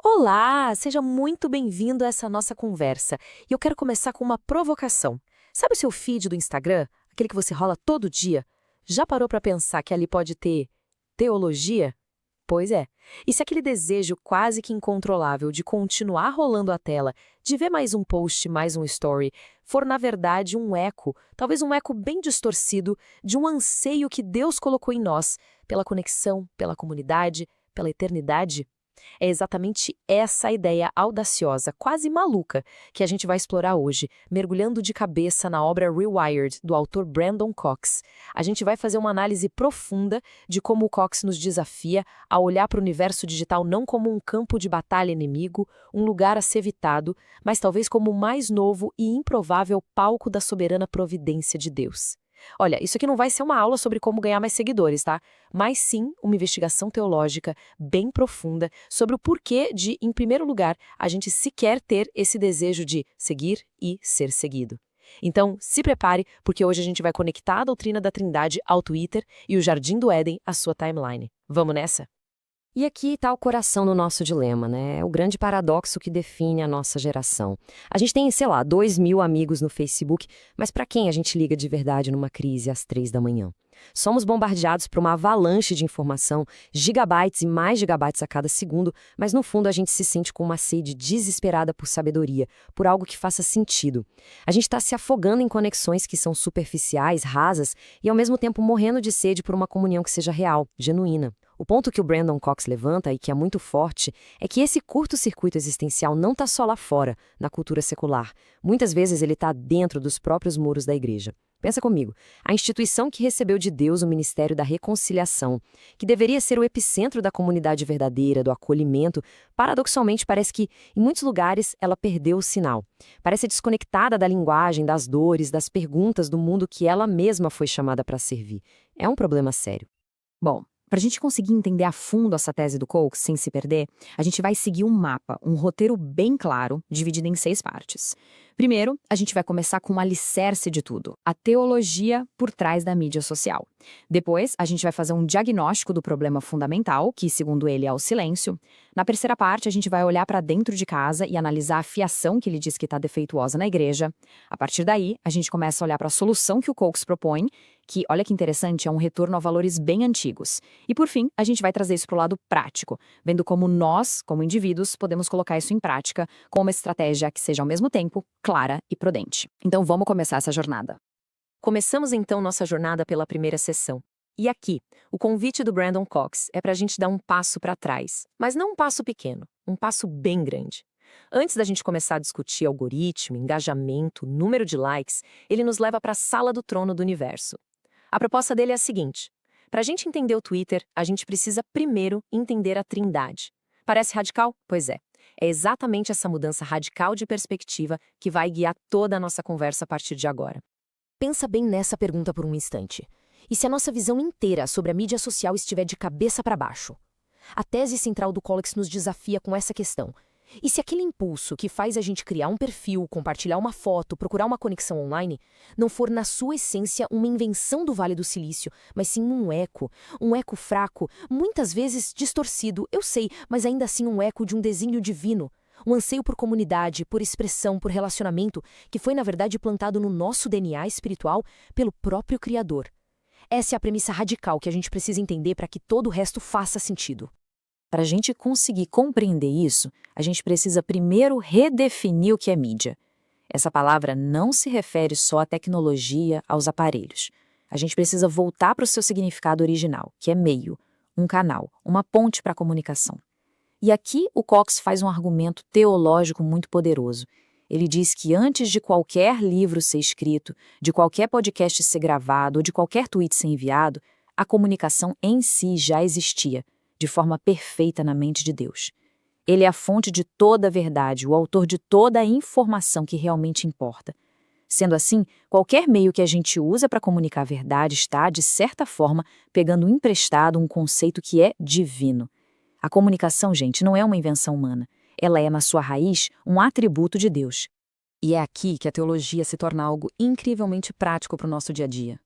Olá, seja muito bem-vindo a essa nossa conversa. E eu quero começar com uma provocação. Sabe o seu feed do Instagram, aquele que você rola todo dia? Já parou para pensar que ali pode ter teologia? Pois é. E se aquele desejo quase que incontrolável de continuar rolando a tela, de ver mais um post, mais um story, for na verdade um eco, talvez um eco bem distorcido, de um anseio que Deus colocou em nós, pela conexão, pela comunidade, pela eternidade? É exatamente essa ideia audaciosa, quase maluca, que a gente vai explorar hoje, mergulhando de cabeça na obra Rewired, do autor Brandon Cox. A gente vai fazer uma análise profunda de como o Cox nos desafia a olhar para o universo digital não como um campo de batalha inimigo, um lugar a ser evitado, mas talvez como o mais novo e improvável palco da soberana providência de Deus. Olha, isso aqui não vai ser uma aula sobre como ganhar mais seguidores, tá? Mas sim uma investigação teológica bem profunda sobre o porquê de, em primeiro lugar, a gente sequer ter esse desejo de seguir e ser seguido. Então, se prepare, porque hoje a gente vai conectar a doutrina da Trindade ao Twitter e o Jardim do Éden à sua timeline. Vamos nessa? E aqui está o coração do nosso dilema, né? É o grande paradoxo que define a nossa geração. A gente tem, sei lá, 2.000 amigos no Facebook, mas para quem a gente liga de verdade numa crise às 3 da manhã? Somos bombardeados por uma avalanche de informação, gigabytes e mais gigabytes a cada segundo, mas no fundo a gente se sente com uma sede desesperada por sabedoria, por algo que faça sentido. A gente está se afogando em conexões que são superficiais, rasas, e ao mesmo tempo morrendo de sede por uma comunhão que seja real, genuína. O ponto que o Brandon Cox levanta, e que é muito forte, é que esse curto-circuito existencial não está só lá fora, na cultura secular. Muitas vezes ele está dentro dos próprios muros da igreja. Pensa comigo, a instituição que recebeu de Deus o ministério da reconciliação, que deveria ser o epicentro da comunidade verdadeira, do acolhimento, paradoxalmente parece que, em muitos lugares, ela perdeu o sinal. Parece desconectada da linguagem, das dores, das perguntas do mundo que ela mesma foi chamada para servir. É um problema sério. Bom, para a gente conseguir entender a fundo essa tese do Cox sem se perder, a gente vai seguir um mapa, um roteiro bem claro, dividido em 6 partes. Primeiro, a gente vai começar com o alicerce de tudo, a teologia por trás da mídia social. Depois, a gente vai fazer um diagnóstico do problema fundamental, que, segundo ele, é o silêncio. Na terceira parte, a gente vai olhar para dentro de casa e analisar a fiação que ele diz que está defeituosa na igreja. A partir daí, a gente começa a olhar para a solução que o Cox propõe, que, olha que interessante, é um retorno a valores bem antigos. E, por fim, a gente vai trazer isso para o lado prático, vendo como nós, como indivíduos, podemos colocar isso em prática com uma estratégia que seja, ao mesmo tempo, clara e prudente. Então, vamos começar essa jornada. Começamos então nossa jornada pela primeira sessão. E aqui, o convite do Brandon Cox é para a gente dar um passo para trás, mas não um passo pequeno, um passo bem grande. Antes da gente começar a discutir algoritmo, engajamento, número de likes, ele nos leva para a sala do trono do universo. A proposta dele é a seguinte: para a gente entender o Twitter, a gente precisa primeiro entender a Trindade. Parece radical? Pois é. É exatamente essa mudança radical de perspectiva que vai guiar toda a nossa conversa a partir de agora. Pensa bem nessa pergunta por um instante. E se a nossa visão inteira sobre a mídia social estiver de cabeça para baixo? A tese central do Cox nos desafia com essa questão. E se aquele impulso que faz a gente criar um perfil, compartilhar uma foto, procurar uma conexão online, não for na sua essência uma invenção do Vale do Silício, mas sim um eco fraco, muitas vezes distorcido, eu sei, mas ainda assim um eco de um desígnio divino, um anseio por comunidade, por expressão, por relacionamento, que foi na verdade plantado no nosso DNA espiritual pelo próprio Criador. Essa é a premissa radical que a gente precisa entender para que todo o resto faça sentido. Para a gente conseguir compreender isso, a gente precisa primeiro redefinir o que é mídia. Essa palavra não se refere só à tecnologia, aos aparelhos. A gente precisa voltar para o seu significado original, que é meio, um canal, uma ponte para a comunicação. E aqui o Cox faz um argumento teológico muito poderoso. Ele diz que antes de qualquer livro ser escrito, de qualquer podcast ser gravado ou de qualquer tweet ser enviado, a comunicação em si já existia, de forma perfeita na mente de Deus. Ele é a fonte de toda a verdade, o autor de toda a informação que realmente importa. Sendo assim, qualquer meio que a gente usa para comunicar a verdade está, de certa forma, pegando emprestado um conceito que é divino. A comunicação, gente, não é uma invenção humana. Ela é, na sua raiz, um atributo de Deus. E é aqui que a teologia se torna algo incrivelmente prático para o nosso dia a dia.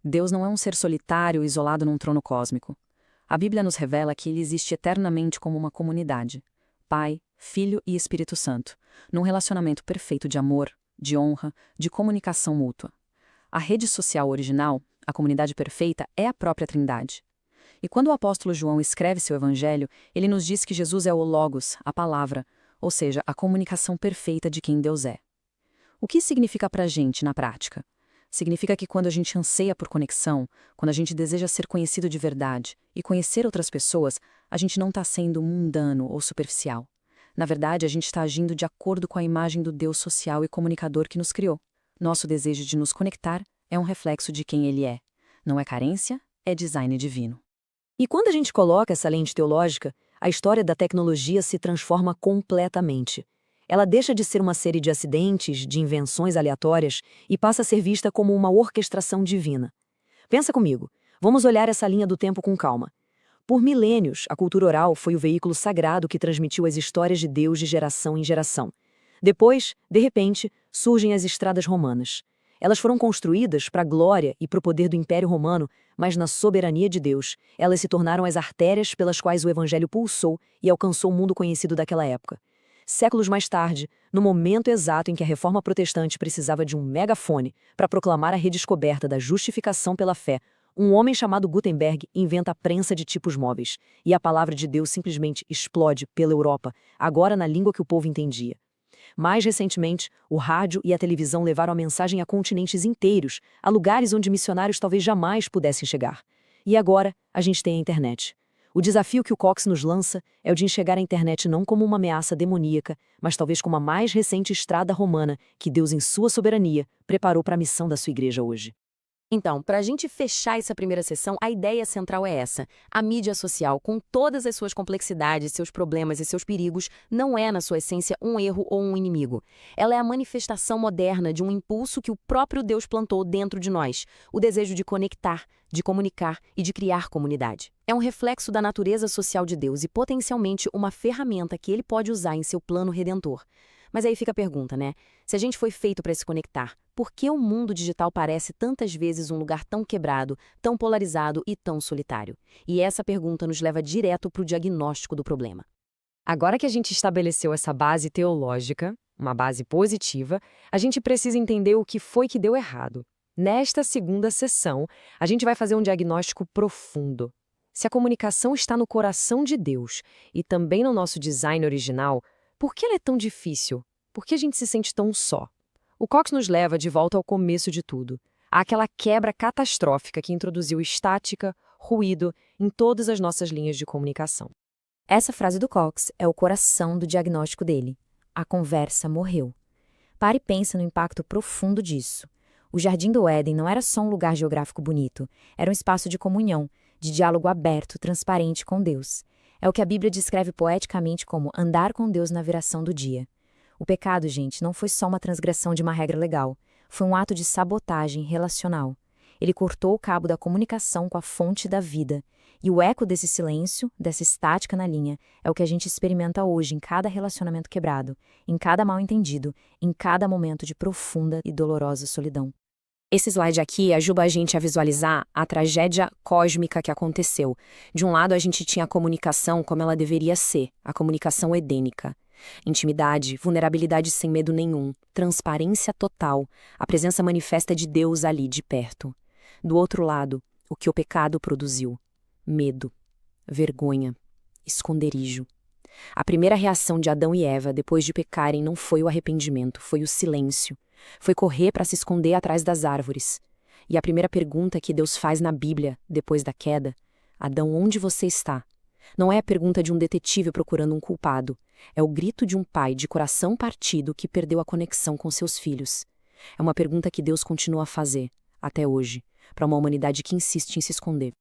Deus não é um ser solitário, isolado num trono cósmico. A Bíblia nos revela que ele existe eternamente como uma comunidade. Pai, Filho e Espírito Santo, num relacionamento perfeito de amor, de honra, de comunicação mútua. A rede social original, a comunidade perfeita, é a própria Trindade. E quando o apóstolo João escreve seu evangelho, ele nos diz que Jesus é o Logos, a palavra, ou seja, a comunicação perfeita de quem Deus é. O que significa pra gente na prática? Significa que quando a gente anseia por conexão, quando a gente deseja ser conhecido de verdade e conhecer outras pessoas, a gente não está sendo mundano ou superficial. Na verdade, a gente está agindo de acordo com a imagem do Deus social e comunicador que nos criou. Nosso desejo de nos conectar é um reflexo de quem Ele é. Não é carência, é design divino. E quando a gente coloca essa lente teológica, a história da tecnologia se transforma completamente. Ela deixa de ser uma série de acidentes, de invenções aleatórias, e passa a ser vista como uma orquestração divina. Pensa comigo, vamos olhar essa linha do tempo com calma. Por milênios, a cultura oral foi o veículo sagrado que transmitiu as histórias de Deus de geração em geração. Depois, de repente, surgem as estradas romanas. Elas foram construídas para a glória e para o poder do Império Romano, mas na soberania de Deus, elas se tornaram as artérias pelas quais o Evangelho pulsou e alcançou o mundo conhecido daquela época. Séculos mais tarde, no momento exato em que a Reforma Protestante precisava de um megafone para proclamar a redescoberta da justificação pela fé, um homem chamado Gutenberg inventa a prensa de tipos móveis, e a palavra de Deus simplesmente explode pela Europa, agora na língua que o povo entendia. Mais recentemente, o rádio e a televisão levaram a mensagem a continentes inteiros, a lugares onde missionários talvez jamais pudessem chegar. E agora, a gente tem a internet. O desafio que o Cox nos lança é o de enxergar a internet não como uma ameaça demoníaca, mas talvez como a mais recente estrada romana que Deus, em sua soberania, preparou para a missão da sua igreja hoje. Então, para a gente fechar essa primeira sessão, a ideia central é essa. A mídia social, com todas as suas complexidades, seus problemas e seus perigos, não é, na sua essência, um erro ou um inimigo. Ela é a manifestação moderna de um impulso que o próprio Deus plantou dentro de nós, o desejo de conectar, de comunicar e de criar comunidade. É um reflexo da natureza social de Deus e, potencialmente, uma ferramenta que ele pode usar em seu plano redentor. Mas aí fica a pergunta, né? Se a gente foi feito para se conectar, por que o mundo digital parece tantas vezes um lugar tão quebrado, tão polarizado e tão solitário? E essa pergunta nos leva direto para o diagnóstico do problema. Agora que a gente estabeleceu essa base teológica, uma base positiva, a gente precisa entender o que foi que deu errado. Nesta segunda sessão, a gente vai fazer um diagnóstico profundo. Se a comunicação está no coração de Deus e também no nosso design original, por que ela é tão difícil? Por que a gente se sente tão só? O Cox nos leva de volta ao começo de tudo, àquela quebra catastrófica que introduziu estática, ruído em todas as nossas linhas de comunicação. Essa frase do Cox é o coração do diagnóstico dele. A conversa morreu. Pare e pensa no impacto profundo disso. O Jardim do Éden não era só um lugar geográfico bonito, era um espaço de comunhão, de diálogo aberto, transparente com Deus. É o que a Bíblia descreve poeticamente como andar com Deus na viração do dia. O pecado, gente, não foi só uma transgressão de uma regra legal, foi um ato de sabotagem relacional. Ele cortou o cabo da comunicação com a fonte da vida. E o eco desse silêncio, dessa estática na linha, é o que a gente experimenta hoje em cada relacionamento quebrado, em cada mal-entendido, em cada momento de profunda e dolorosa solidão. Esse slide aqui ajuda a gente a visualizar a tragédia cósmica que aconteceu. De um lado, a gente tinha a comunicação como ela deveria ser, a comunicação edênica. Intimidade, vulnerabilidade sem medo nenhum, transparência total, a presença manifesta de Deus ali de perto. Do outro lado, o que o pecado produziu: medo, vergonha, esconderijo. A primeira reação de Adão e Eva depois de pecarem não foi o arrependimento, foi o silêncio. Foi correr para se esconder atrás das árvores. E a primeira pergunta que Deus faz na Bíblia, depois da queda: Adão, onde você está? Não é a pergunta de um detetive procurando um culpado. É o grito de um pai de coração partido que perdeu a conexão com seus filhos. É uma pergunta que Deus continua a fazer, até hoje, para uma humanidade que insiste em se esconder.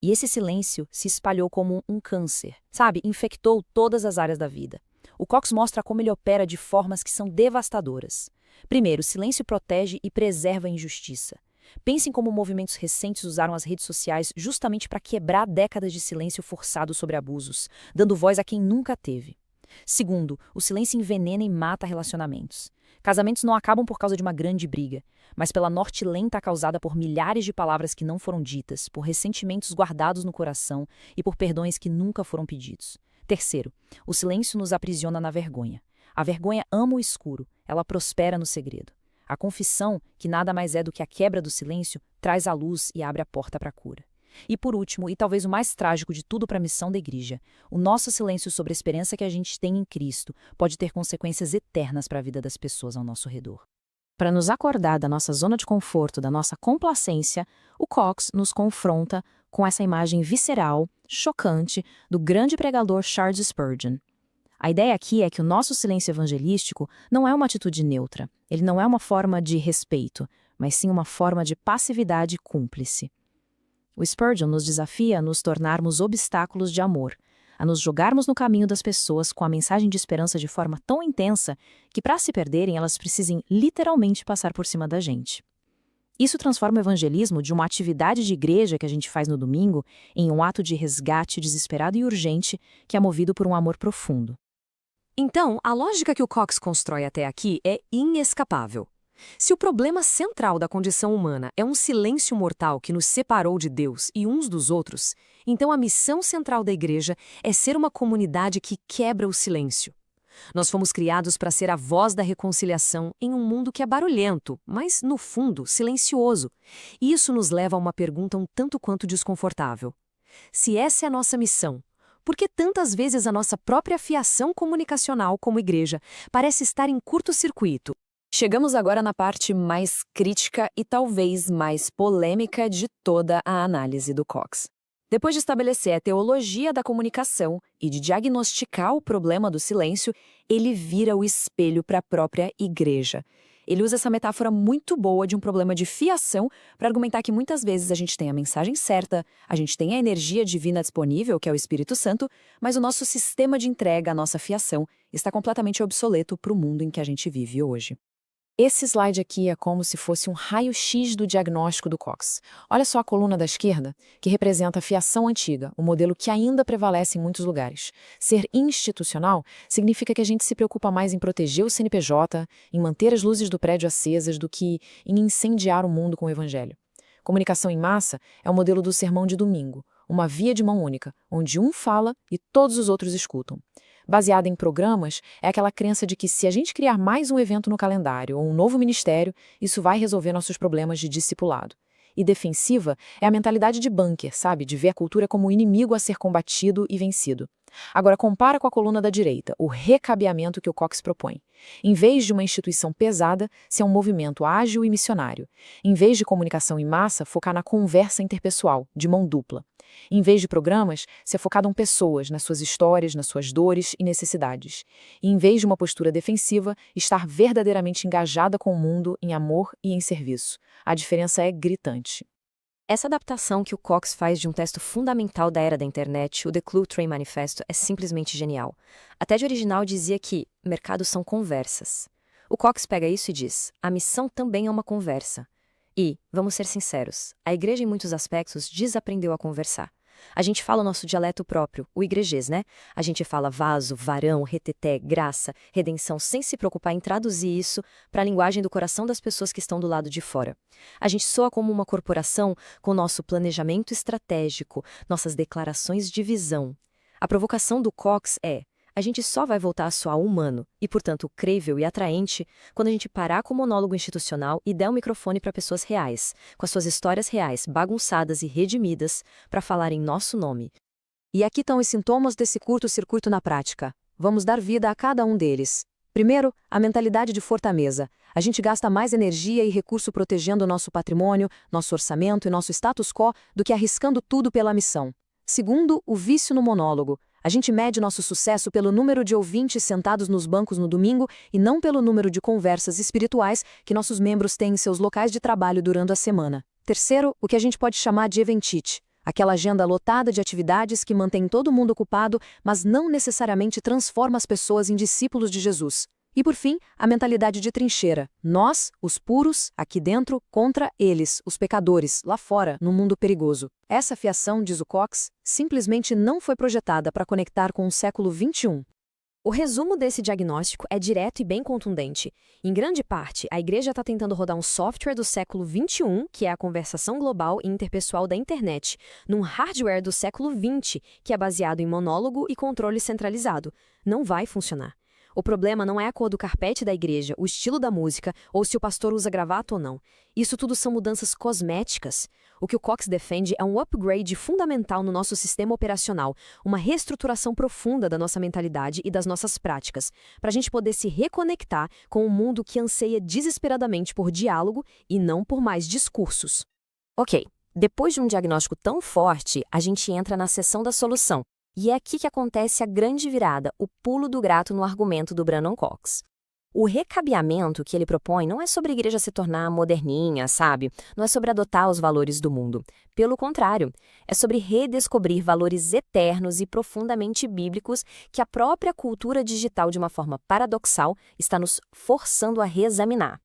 E esse silêncio se espalhou como um câncer, sabe? Infectou todas as áreas da vida. O Cox mostra como ele opera de formas que são devastadoras. Primeiro, o silêncio protege e preserva a injustiça. Pensem como movimentos recentes usaram as redes sociais justamente para quebrar décadas de silêncio forçado sobre abusos, dando voz a quem nunca teve. Segundo, o silêncio envenena e mata relacionamentos. Casamentos não acabam por causa de uma grande briga, mas pela morte lenta causada por milhares de palavras que não foram ditas, por ressentimentos guardados no coração e por perdões que nunca foram pedidos. Terceiro, o silêncio nos aprisiona na vergonha. A vergonha ama o escuro, ela prospera no segredo. A confissão, que nada mais é do que a quebra do silêncio, traz a luz e abre a porta para a cura. E por último, e talvez o mais trágico de tudo para a missão da igreja, o nosso silêncio sobre a esperança que a gente tem em Cristo pode ter consequências eternas para a vida das pessoas ao nosso redor. Para nos acordar da nossa zona de conforto, da nossa complacência, o Cox nos confronta com essa imagem visceral, chocante, do grande pregador Charles Spurgeon. A ideia aqui é que o nosso silêncio evangelístico não é uma atitude neutra, ele não é uma forma de respeito, mas sim uma forma de passividade cúmplice. O Spurgeon nos desafia a nos tornarmos obstáculos de amor, a nos jogarmos no caminho das pessoas com a mensagem de esperança de forma tão intensa que, para se perderem, elas precisem literalmente passar por cima da gente. Isso transforma o evangelismo de uma atividade de igreja que a gente faz no domingo em um ato de resgate desesperado e urgente que é movido por um amor profundo. Então, a lógica que o Cox constrói até aqui é inescapável. Se o problema central da condição humana é um silêncio mortal que nos separou de Deus e uns dos outros, então a missão central da igreja é ser uma comunidade que quebra o silêncio. Nós fomos criados para ser a voz da reconciliação em um mundo que é barulhento, mas, no fundo, silencioso. E isso nos leva a uma pergunta um tanto quanto desconfortável. Se essa é a nossa missão, por que tantas vezes a nossa própria fiação comunicacional como igreja parece estar em curto-circuito? Chegamos agora na parte mais crítica e talvez mais polêmica de toda a análise do Cox. Depois de estabelecer a teologia da comunicação e de diagnosticar o problema do silêncio, ele vira o espelho para a própria igreja. Ele usa essa metáfora muito boa de um problema de fiação para argumentar que muitas vezes a gente tem a mensagem certa, a gente tem a energia divina disponível, que é o Espírito Santo, mas o nosso sistema de entrega, a nossa fiação, está completamente obsoleto para o mundo em que a gente vive hoje. Esse slide aqui é como se fosse um raio-x do diagnóstico do Cox. Olha só a coluna da esquerda, que representa a fiação antiga, o modelo que ainda prevalece em muitos lugares. Ser institucional significa que a gente se preocupa mais em proteger o CNPJ, em manter as luzes do prédio acesas, do que em incendiar o mundo com o evangelho. Comunicação em massa é o modelo do sermão de domingo, uma via de mão única, onde um fala e todos os outros escutam. Baseada em programas, é aquela crença de que se a gente criar mais um evento no calendário ou um novo ministério, isso vai resolver nossos problemas de discipulado. E defensiva é a mentalidade de bunker, sabe? De ver a cultura como um inimigo a ser combatido e vencido. Agora, compara com a coluna da direita, o recabeamento que o Cox propõe. Em vez de uma instituição pesada, ser um movimento ágil e missionário. Em vez de comunicação em massa, focar na conversa interpessoal, de mão dupla. Em vez de programas, ser focado em pessoas, nas suas histórias, nas suas dores e necessidades. E em vez de uma postura defensiva, estar verdadeiramente engajada com o mundo em amor e em serviço. A diferença é gritante. Essa adaptação que o Cox faz de um texto fundamental da era da internet, o The Clue Train Manifesto, é simplesmente genial. A TED original dizia que mercados são conversas. O Cox pega isso e diz, a missão também é uma conversa. E, vamos ser sinceros, a igreja em muitos aspectos desaprendeu a conversar. A gente fala o nosso dialeto próprio, o igrejês, né? A gente fala vaso, varão, reteté, graça, redenção, sem se preocupar em traduzir isso para a linguagem do coração das pessoas que estão do lado de fora. A gente soa como uma corporação com nosso planejamento estratégico, nossas declarações de visão. A provocação do Cox é: a gente só vai voltar a soar humano e, portanto, crível e atraente quando a gente parar com o monólogo institucional e der o microfone para pessoas reais, com as suas histórias reais, bagunçadas e redimidas, para falar em nosso nome. E aqui estão os sintomas desse curto-circuito na prática. Vamos dar vida a cada um deles. Primeiro, a mentalidade de fortaleza. A gente gasta mais energia e recurso protegendo o nosso patrimônio, nosso orçamento e nosso status quo do que arriscando tudo pela missão. Segundo, o vício no monólogo. A gente mede nosso sucesso pelo número de ouvintes sentados nos bancos no domingo e não pelo número de conversas espirituais que nossos membros têm em seus locais de trabalho durante a semana. Terceiro, o que a gente pode chamar de eventite. Aquela agenda lotada de atividades que mantém todo mundo ocupado, mas não necessariamente transforma as pessoas em discípulos de Jesus. E por fim, a mentalidade de trincheira. Nós, os puros, aqui dentro, contra eles, os pecadores, lá fora, no mundo perigoso. Essa fiação, diz o Cox, simplesmente não foi projetada para conectar com o século XXI. O resumo desse diagnóstico é direto e bem contundente. Em grande parte, a igreja está tentando rodar um software do século XXI, que é a conversação global e interpessoal da internet, num hardware do século XX, que é baseado em monólogo e controle centralizado. Não vai funcionar. O problema não é a cor do carpete da igreja, o estilo da música ou se o pastor usa gravata ou não. Isso tudo são mudanças cosméticas. O que o Cox defende é um upgrade fundamental no nosso sistema operacional, uma reestruturação profunda da nossa mentalidade e das nossas práticas, para a gente poder se reconectar com um mundo que anseia desesperadamente por diálogo e não por mais discursos. Ok, depois de um diagnóstico tão forte, a gente entra na seção da solução. E é aqui que acontece a grande virada, o pulo do gato no argumento do Brandon Cox. O recabeamento que ele propõe não é sobre a igreja se tornar moderninha, sabe? Não é sobre adotar os valores do mundo. Pelo contrário, é sobre redescobrir valores eternos e profundamente bíblicos que a própria cultura digital, de uma forma paradoxal, está nos forçando a reexaminar.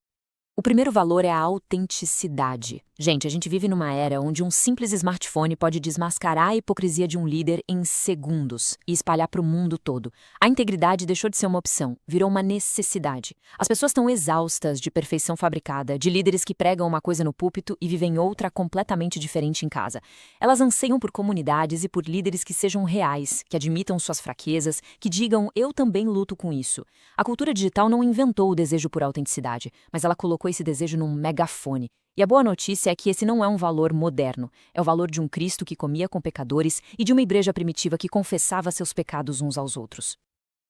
O primeiro valor é a autenticidade. Gente, a gente vive numa era onde um simples smartphone pode desmascarar a hipocrisia de um líder em segundos e espalhar para o mundo todo. A integridade deixou de ser uma opção, virou uma necessidade. As pessoas estão exaustas de perfeição fabricada, de líderes que pregam uma coisa no púlpito e vivem outra completamente diferente em casa. Elas anseiam por comunidades e por líderes que sejam reais, que admitam suas fraquezas, que digam eu também luto com isso. A cultura digital não inventou o desejo por autenticidade, mas ela colocou esse desejo num megafone. E a boa notícia é que esse não é um valor moderno, é o valor de um Cristo que comia com pecadores e de uma igreja primitiva que confessava seus pecados uns aos outros.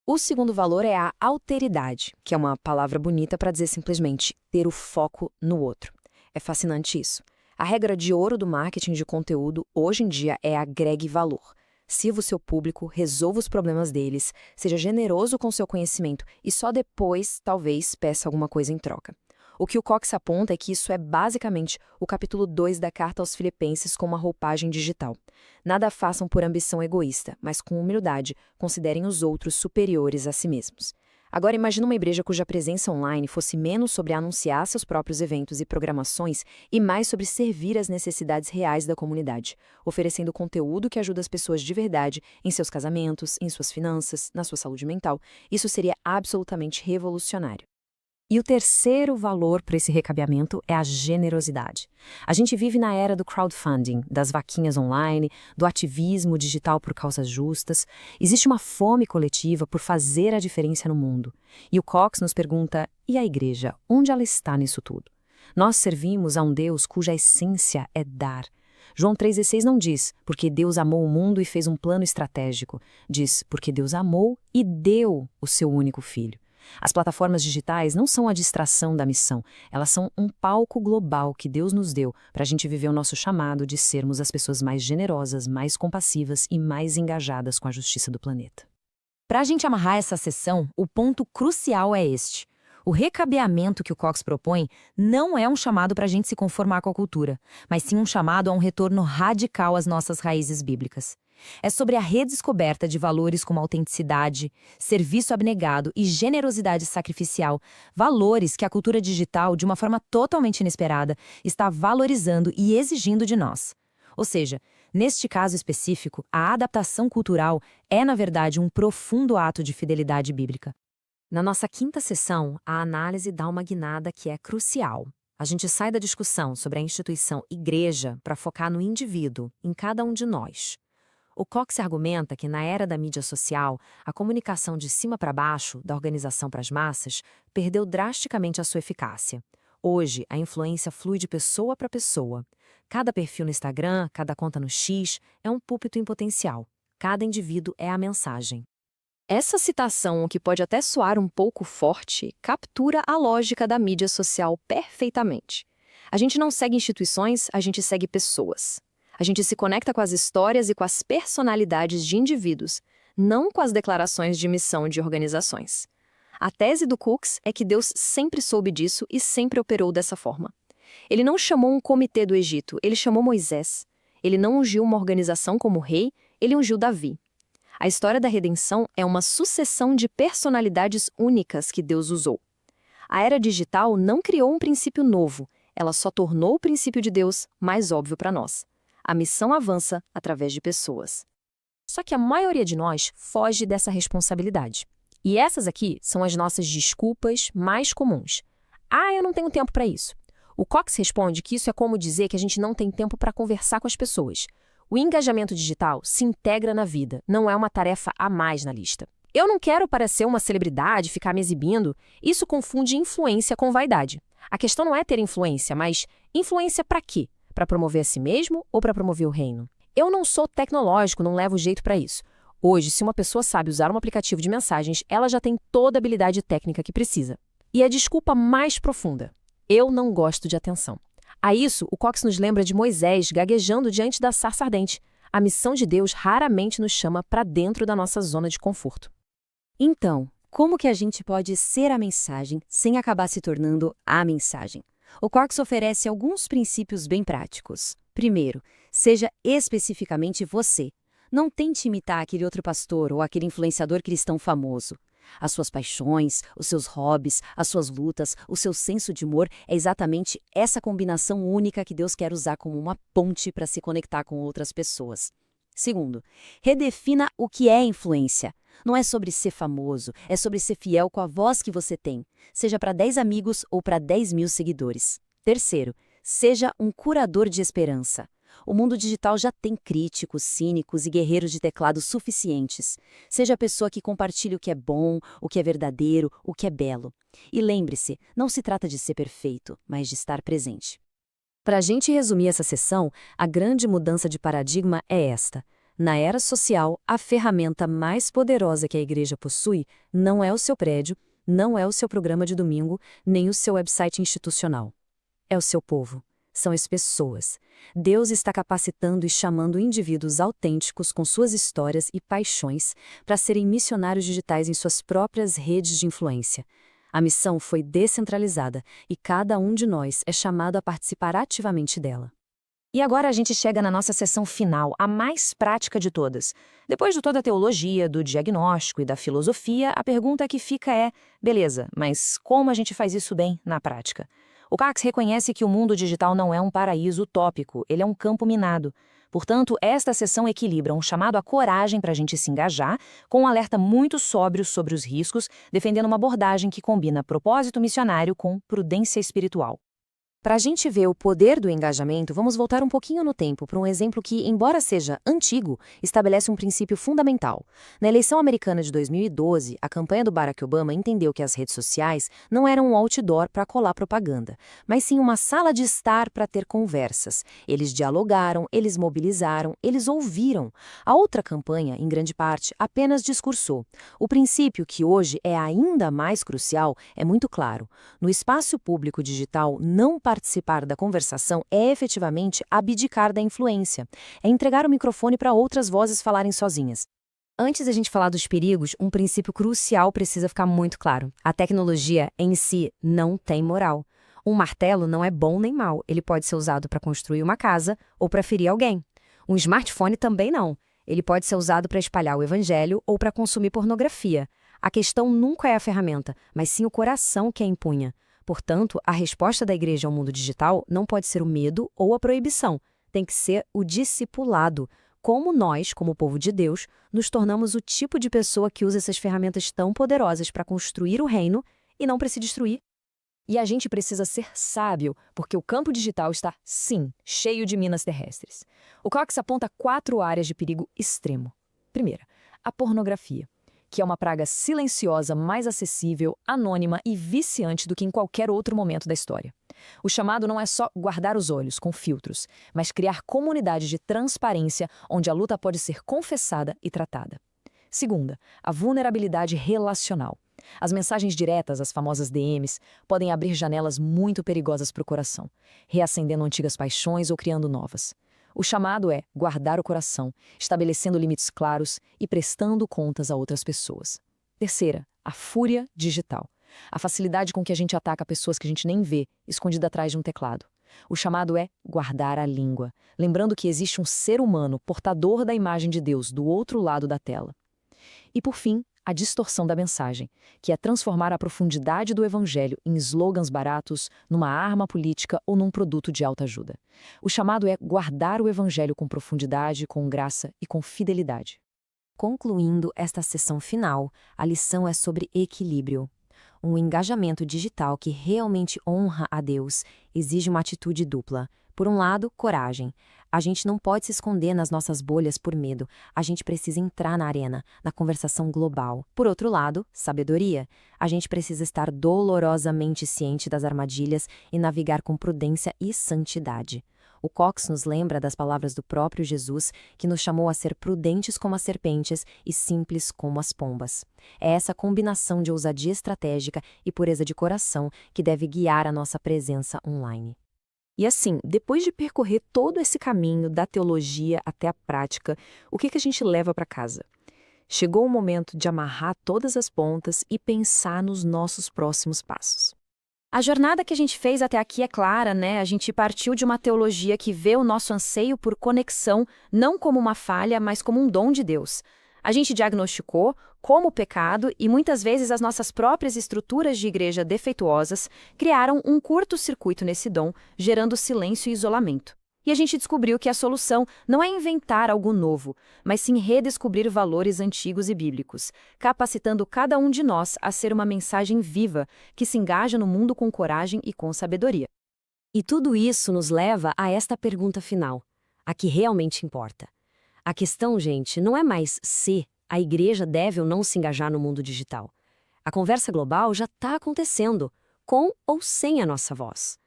O segundo valor é a alteridade, que é uma palavra bonita para dizer simplesmente ter o foco no outro. É fascinante isso. A regra de ouro do marketing de conteúdo hoje em dia é agregue valor. Sirva o seu público, resolva os problemas deles, seja generoso com seu conhecimento e só depois, talvez, peça alguma coisa em troca. O que o Cox aponta é que isso é basicamente o capítulo 2 da Carta aos Filipenses com uma roupagem digital. Nada façam por ambição egoísta, mas com humildade, considerem os outros superiores a si mesmos. Agora imagine uma igreja cuja presença online fosse menos sobre anunciar seus próprios eventos e programações e mais sobre servir às necessidades reais da comunidade, oferecendo conteúdo que ajuda as pessoas de verdade em seus casamentos, em suas finanças, na sua saúde mental. Isso seria absolutamente revolucionário. E o terceiro valor para esse recabeamento é a generosidade. A gente vive na era do crowdfunding, das vaquinhas online, do ativismo digital por causas justas. Existe uma fome coletiva por fazer a diferença no mundo. E o Cox nos pergunta, e a igreja, onde ela está nisso tudo? Nós servimos a um Deus cuja essência é dar. João 3,16 não diz, porque Deus amou o mundo e fez um plano estratégico. Diz, porque Deus amou e deu o seu único filho. As plataformas digitais não são a distração da missão, elas são um palco global que Deus nos deu para a gente viver o nosso chamado de sermos as pessoas mais generosas, mais compassivas e mais engajadas com a justiça do planeta. Para a gente amarrar essa sessão, o ponto crucial é este. O recabeamento que o Cox propõe não é um chamado para a gente se conformar com a cultura, mas sim um chamado a um retorno radical às nossas raízes bíblicas. É sobre a redescoberta de valores como autenticidade, serviço abnegado e generosidade sacrificial, valores que a cultura digital, de uma forma totalmente inesperada, está valorizando e exigindo de nós. Ou seja, neste caso específico, a adaptação cultural é, na verdade, um profundo ato de fidelidade bíblica. Na nossa quinta sessão, a análise dá uma guinada que é crucial. A gente sai da discussão sobre a instituição igreja para focar no indivíduo, em cada um de nós. O Cox argumenta que, na era da mídia social, a comunicação de cima para baixo, da organização para as massas, perdeu drasticamente a sua eficácia. Hoje, a influência flui de pessoa para pessoa. Cada perfil no Instagram, cada conta no X, é um púlpito em potencial. Cada indivíduo é a mensagem. Essa citação, que pode até soar um pouco forte, captura a lógica da mídia social perfeitamente. A gente não segue instituições, a gente segue pessoas. A gente se conecta com as histórias e com as personalidades de indivíduos, não com as declarações de missão de organizações. A tese do Cox é que Deus sempre soube disso e sempre operou dessa forma. Ele não chamou um comitê do Egito, ele chamou Moisés. Ele não ungiu uma organização como rei, ele ungiu Davi. A história da redenção é uma sucessão de personalidades únicas que Deus usou. A era digital não criou um princípio novo, ela só tornou o princípio de Deus mais óbvio para nós. A missão avança através de pessoas. Só que a maioria de nós foge dessa responsabilidade. E essas aqui são as nossas desculpas mais comuns. Ah, eu não tenho tempo para isso. O Cox responde que isso é como dizer que a gente não tem tempo para conversar com as pessoas. O engajamento digital se integra na vida, não é uma tarefa a mais na lista. Eu não quero parecer uma celebridade, ficar me exibindo. Isso confunde influência com vaidade. A questão não é ter influência, mas influência para quê? Para promover a si mesmo ou para promover o reino? Eu não sou tecnológico, não levo jeito para isso. Hoje, se uma pessoa sabe usar um aplicativo de mensagens, ela já tem toda a habilidade técnica que precisa. E a desculpa mais profunda: eu não gosto de atenção. A isso, o Cox nos lembra de Moisés gaguejando diante da sarça ardente. A missão de Deus raramente nos chama para dentro da nossa zona de conforto. Então, como que a gente pode ser a mensagem sem acabar se tornando a mensagem? O Cox oferece alguns princípios bem práticos. Primeiro, seja especificamente você. Não tente imitar aquele outro pastor ou aquele influenciador cristão famoso. As suas paixões, os seus hobbies, as suas lutas, o seu senso de humor é exatamente essa combinação única que Deus quer usar como uma ponte para se conectar com outras pessoas. Segundo, redefina o que é influência. Não é sobre ser famoso, é sobre ser fiel com a voz que você tem, seja para 10 amigos ou para 10.000 seguidores. Terceiro, seja um curador de esperança. O mundo digital já tem críticos, cínicos e guerreiros de teclado suficientes. Seja a pessoa que compartilha o que é bom, o que é verdadeiro, o que é belo. E lembre-se, não se trata de ser perfeito, mas de estar presente. Para a gente resumir essa sessão, a grande mudança de paradigma é esta. Na era social, a ferramenta mais poderosa que a igreja possui não é o seu prédio, não é o seu programa de domingo, nem o seu website institucional. É o seu povo. São as pessoas. Deus está capacitando e chamando indivíduos autênticos com suas histórias e paixões para serem missionários digitais em suas próprias redes de influência. A missão foi descentralizada e cada um de nós é chamado a participar ativamente dela. E agora a gente chega na nossa sessão final, a mais prática de todas. Depois de toda a teologia, do diagnóstico e da filosofia, a pergunta que fica é: beleza, mas como a gente faz isso bem na prática? O Cox reconhece que o mundo digital não é um paraíso utópico, ele é um campo minado. Portanto, esta sessão equilibra um chamado à coragem para a gente se engajar, com um alerta muito sóbrio sobre os riscos, defendendo uma abordagem que combina propósito missionário com prudência espiritual. Para a gente ver o poder do engajamento, vamos voltar um pouquinho no tempo para um exemplo que, embora seja antigo, estabelece um princípio fundamental. Na eleição americana de 2012, a campanha do Barack Obama entendeu que as redes sociais não eram um outdoor para colar propaganda, mas sim uma sala de estar para ter conversas. Eles dialogaram, eles mobilizaram, eles ouviram. A outra campanha, em grande parte, apenas discursou. O princípio, que hoje é ainda mais crucial, é muito claro. No espaço público digital, não participar da conversação é efetivamente abdicar da influência. É entregar o microfone para outras vozes falarem sozinhas. Antes da gente falar dos perigos, um princípio crucial precisa ficar muito claro. A tecnologia em si não tem moral. Um martelo não é bom nem mal. Ele pode ser usado para construir uma casa ou para ferir alguém. Um smartphone também não. Ele pode ser usado para espalhar o evangelho ou para consumir pornografia. A questão nunca é a ferramenta, mas sim o coração que a empunha. Portanto, a resposta da igreja ao mundo digital não pode ser o medo ou a proibição. Tem que ser o discipulado. Como nós, como povo de Deus, nos tornamos o tipo de pessoa que usa essas ferramentas tão poderosas para construir o reino e não para se destruir. E a gente precisa ser sábio, porque o campo digital está, sim, cheio de minas terrestres. O Cox aponta 4 áreas de perigo extremo. Primeira, a pornografia, que é uma praga silenciosa, mais acessível, anônima e viciante do que em qualquer outro momento da história. O chamado não é só guardar os olhos com filtros, mas criar comunidades de transparência onde a luta pode ser confessada e tratada. Segunda, a vulnerabilidade relacional. As mensagens diretas, as famosas DMs, podem abrir janelas muito perigosas para o coração, reacendendo antigas paixões ou criando novas. O chamado é guardar o coração, estabelecendo limites claros e prestando contas a outras pessoas. Terceira, a fúria digital. A facilidade com que a gente ataca pessoas que a gente nem vê, escondida atrás de um teclado. O chamado é guardar a língua, lembrando que existe um ser humano portador da imagem de Deus do outro lado da tela. E por fim, a distorção da mensagem, que é transformar a profundidade do evangelho em slogans baratos, numa arma política ou num produto de autoajuda. O chamado é guardar o evangelho com profundidade, com graça e com fidelidade. Concluindo esta sessão final, a lição é sobre equilíbrio. Um engajamento digital que realmente honra a Deus exige uma atitude dupla. Por um lado, coragem. A gente não pode se esconder nas nossas bolhas por medo. A gente precisa entrar na arena, na conversação global. Por outro lado, sabedoria. A gente precisa estar dolorosamente ciente das armadilhas e navegar com prudência e santidade. O Cox nos lembra das palavras do próprio Jesus, que nos chamou a ser prudentes como as serpentes e simples como as pombas. É essa combinação de ousadia estratégica e pureza de coração que deve guiar a nossa presença online. E assim, depois de percorrer todo esse caminho da teologia até a prática, o que a gente leva para casa? Chegou o momento de amarrar todas as pontas e pensar nos nossos próximos passos. A jornada que a gente fez até aqui é clara, né? A gente partiu de uma teologia que vê o nosso anseio por conexão não como uma falha, mas como um dom de Deus. A gente diagnosticou como o pecado e muitas vezes as nossas próprias estruturas de igreja defeituosas criaram um curto-circuito nesse dom, gerando silêncio e isolamento. E a gente descobriu que a solução não é inventar algo novo, mas sim redescobrir valores antigos e bíblicos, capacitando cada um de nós a ser uma mensagem viva que se engaja no mundo com coragem e com sabedoria. E tudo isso nos leva a esta pergunta final, a que realmente importa. A questão, gente, não é mais se a igreja deve ou não se engajar no mundo digital. A conversa global já está acontecendo, com ou sem a nossa voz.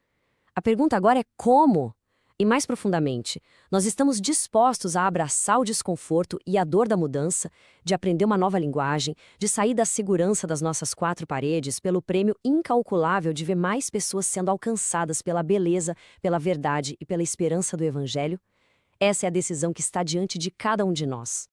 A pergunta agora é como? E mais profundamente, nós estamos dispostos a abraçar o desconforto e a dor da mudança, de aprender uma nova linguagem, de sair da segurança das nossas quatro paredes pelo prêmio incalculável de ver mais pessoas sendo alcançadas pela beleza, pela verdade e pela esperança do Evangelho? Essa é a decisão que está diante de cada um de nós.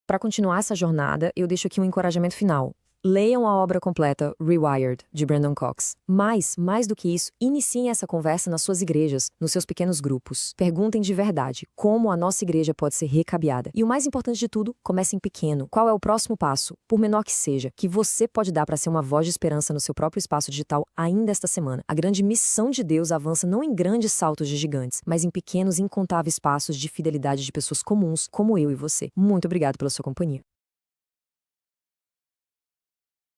Para continuar essa jornada, eu deixo aqui um encorajamento final. Leiam a obra completa Rewired, de Brandon Cox. Mas, mais do que isso, iniciem essa conversa nas suas igrejas, nos seus pequenos grupos. Perguntem de verdade como a nossa igreja pode ser recabeada. E o mais importante de tudo, comecem pequeno. Qual é o próximo passo, por menor que seja, que você pode dar para ser uma voz de esperança no seu próprio espaço digital ainda esta semana? A grande missão de Deus avança não em grandes saltos de gigantes, mas em pequenos e incontáveis passos de fidelidade de pessoas comuns, como eu e você. Muito obrigado pela sua companhia.